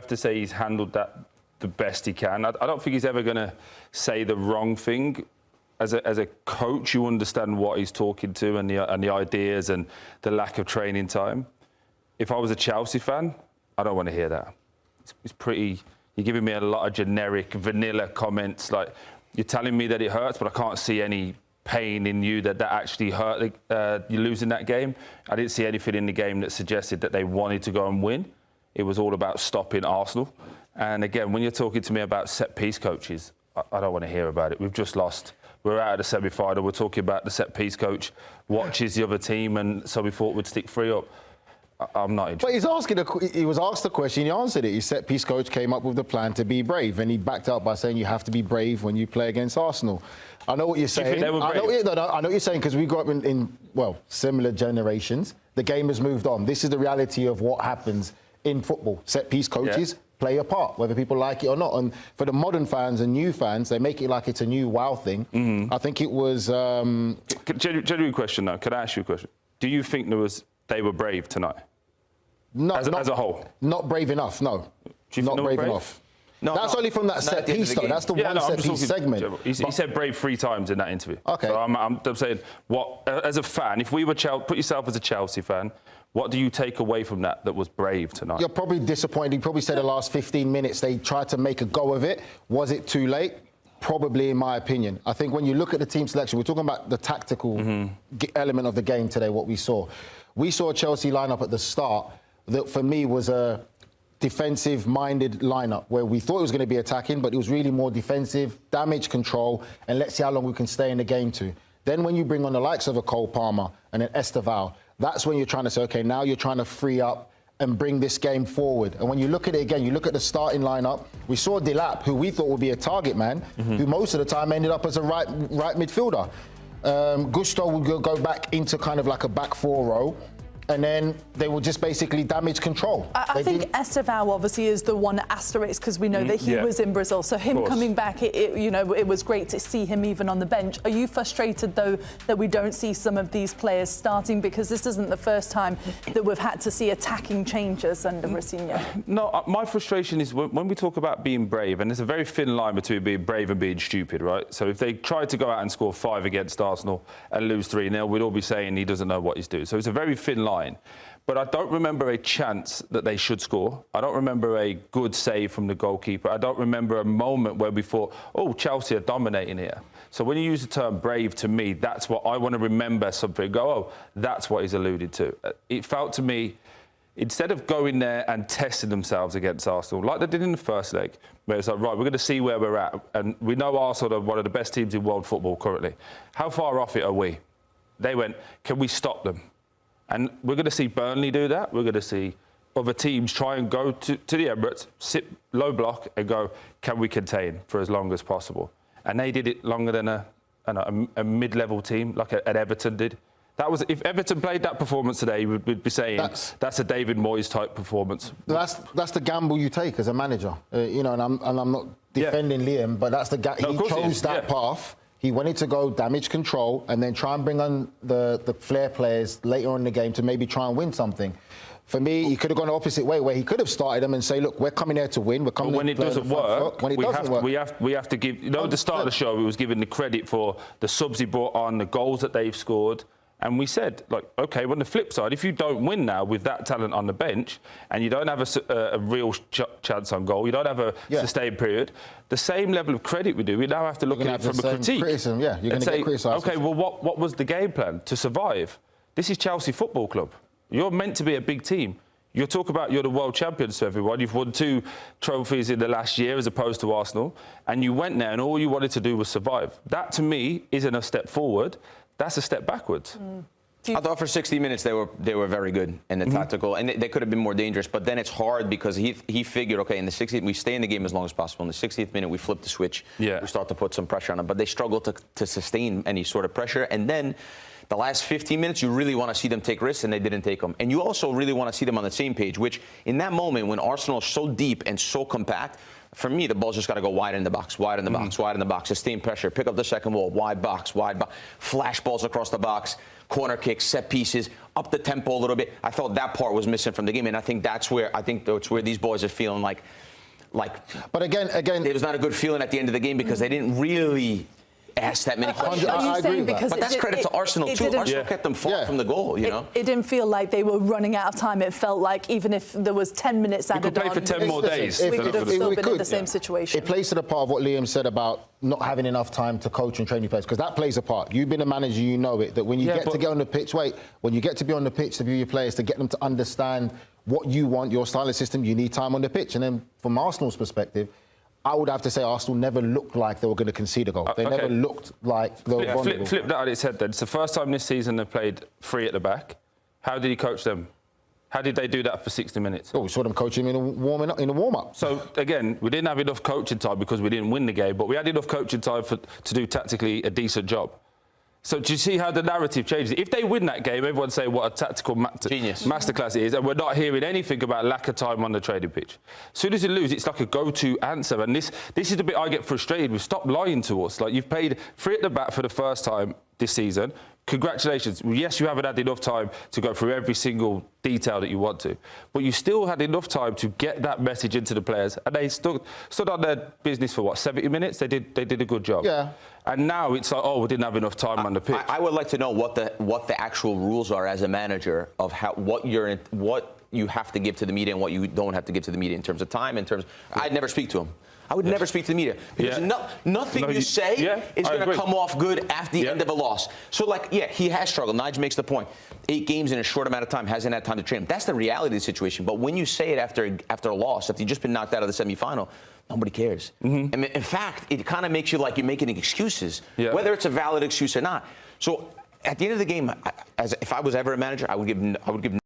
have to say he's handled that the best he can. I don't think he's ever going to say the wrong thing. As a coach, you understand what he's talking to and the ideas and the lack of training time. If I was a Chelsea fan, I don't want to hear that. It's pretty. You're giving me a lot of generic, vanilla comments. Like, you're telling me that it hurts, but I can't see any pain in you that actually hurt you losing that game. I didn't see anything in the game that suggested that they wanted to go and win. It was all about stopping Arsenal. And again, when you're talking to me about set-piece coaches, I don't want to hear about it. We've just lost. We're out of the semi-final. We're talking about the set-piece coach watches the other team, and so we thought we'd stick 3 up. I'm not interested. But he was asked the question, he answered it. His set-piece coach came up with the plan to be brave, and he backed up by saying you have to be brave when you play against Arsenal. I know what you're saying. Do you think they were brave? I know what you're saying, because we grew up in similar generations. The game has moved on. This is the reality of what happens in football. Set-piece coaches play a part, whether people like it or not. And for the modern fans and new fans, they make it like it's a new wow thing. I think it was... Genuine question, though. Can I ask you a question? Do you think they were brave tonight? No, as a whole? Not brave enough, no. Not brave enough. No, that's only from that set piece, though. That's the one set piece segment. He said brave 3 times in that interview. Okay. So I'm saying, as a fan, if we were put yourself as a Chelsea fan, what do you take away from that was brave tonight? You're probably disappointed. You probably said the last 15 minutes they tried to make a go of it. Was it too late? Probably, in my opinion. I think when you look at the team selection, we're talking about the tactical element of the game today, what we saw. We saw a Chelsea lineup at the start that, for me, was a defensive-minded lineup where we thought it was going to be attacking, but it was really more defensive, damage control, and let's see how long we can stay in the game to. Then when you bring on the likes of a Cole Palmer and an Esteval, that's when you're trying to say, OK, now you're trying to free up and bring this game forward. And when you look at it again, you look at the starting lineup, we saw Delap, who we thought would be a target man, who most of the time ended up as a right midfielder. Gusto would go back into kind of like a back 4 row. And then they will just basically damage control. I think Esteval obviously is the one asterisk, because we know that he was in Brazil. So him coming back, it was great to see him even on the bench. Are you frustrated, though, that we don't see some of these players starting? Because this isn't the first time that we've had to see attacking changes under Mourinho. No, my frustration is when we talk about being brave, and there's a very thin line between being brave and being stupid, right? So if they tried to go out and score 5 against Arsenal and lose 3-0, we'd all be saying he doesn't know what he's doing. So it's a very thin line. But I don't remember a chance that they should score. I don't remember a good save from the goalkeeper. I don't remember a moment where we thought, oh, Chelsea are dominating here. So when you use the term brave, to me, that's what I want to remember something. Go, oh, that's what he's alluded to. It felt to me, instead of going there and testing themselves against Arsenal, like they did in the first leg, where it's like, right, we're going to see where we're at. And we know Arsenal are one of the best teams in world football currently. How far off it are we? They went, can we stop them? And we're going to see Burnley do that. We're going to see other teams try and go to the Emirates, sit low block and go, can we contain for as long as possible? And they did it longer than a mid-level team like an Everton did. That was, if Everton played that performance today, we'd be saying that's a David Moyes type performance. That's the gamble you take as a manager, and I'm not defending Liam, but that's the he chose that path. He wanted to go damage control and then try and bring on the flair players later on in the game to maybe try and win something. For me, he could have gone the opposite way, where he could have started them and say, look, we're coming here to win. We're coming. But when it doesn't work, we have to give. At the start of the show, we was giving the credit for the subs he brought on, the goals that they've scored. And we said, like, OK, on the flip side, if you don't win now with that talent on the bench and you don't have a real chance on goal, you don't have a sustained period, the same level of credit we do, we now have to look at it from a critique. Criticism, you're going to get criticised. OK, well, what was the game plan to survive? This is Chelsea Football Club. You're meant to be a big team. You talk about you're the world champions to everyone. You've won 2 trophies in the last year as opposed to Arsenal. And you went there and all you wanted to do was survive. That, to me, isn't a step forward. That's a step backwards. I thought for 60 minutes they were very good in the tactical, and they could have been more dangerous. But then it's hard because he figured, okay, in the 60th we stay in the game as long as possible. In the 60th minute we flip the switch. We start to put some pressure on them, but they struggle to sustain any sort of pressure. And then The last 15 minutes, you really want to see them take risks, and they didn't take them. And you also really want to see them on the same page, which in that moment when Arsenal is so deep and so compact, for me, the ball's just got to go wide in the box, wide in the box, wide in the box, sustain pressure, pick up the second ball, wide box, flash balls across the box, corner kicks, set pieces, up the tempo a little bit. I thought that part was missing from the game, and I think that's where these boys are feeling like. But again, it was not a good feeling at the end of the game because they didn't really ask that many questions. Are you saying because but that's credit to Arsenal too. Arsenal kept them far from the goal. You know, it didn't feel like they were running out of time. It felt like even if there was 10 minutes added on, we could play for 10 more days. We could have still been in the same situation. It plays to the part of what Liam said about not having enough time to coach and train your players, because that plays a part. You've been a manager, you know it. That when you get on the pitch, when you get to be on the pitch to view your players, to get them to understand what you want, your style of system, you need time on the pitch. And then from Arsenal's perspective, I would have to say Arsenal never looked like they were going to concede a goal. They never looked like they were vulnerable. Flip that on its head then. It's the first time this season they've played 3 at the back. How did he coach them? How did they do that for 60 minutes? Oh, we saw them coaching in a warm-up. So, again, we didn't have enough coaching time because we didn't win the game, but we had enough coaching time to do tactically a decent job. So do you see how the narrative changes? If they win that game, everyone say what a tactical masterclass it is, and we're not hearing anything about lack of time on the training pitch. As soon as you lose, it's like a go-to answer, and this is the bit I get frustrated with. Stop lying to us. Like, you've played 3 at the back for the first time this season. Congratulations. Yes, you haven't had enough time to go through every single detail that you want to, but you still had enough time to get that message into the players, and they stood on their business for 70 minutes. They did a good job. Yeah. And now it's like, oh, we didn't have enough time on the pitch. I would like to know what the actual rules are as a manager of what you have to give to the media and what you don't have to give to the media in terms of time. I'd never speak to them. I would never speak to the media because nothing you say is going to come off good after the end of a loss. So, he has struggled. Nigel makes the point. 8 games in a short amount of time, hasn't had time to train. That's the reality of the situation. But when you say it after a loss, after you've just been knocked out of the semifinal, nobody cares. And in fact, it kind of makes you like you're making excuses, whether it's a valid excuse or not. So, at the end of the game, if I was ever a manager, I would give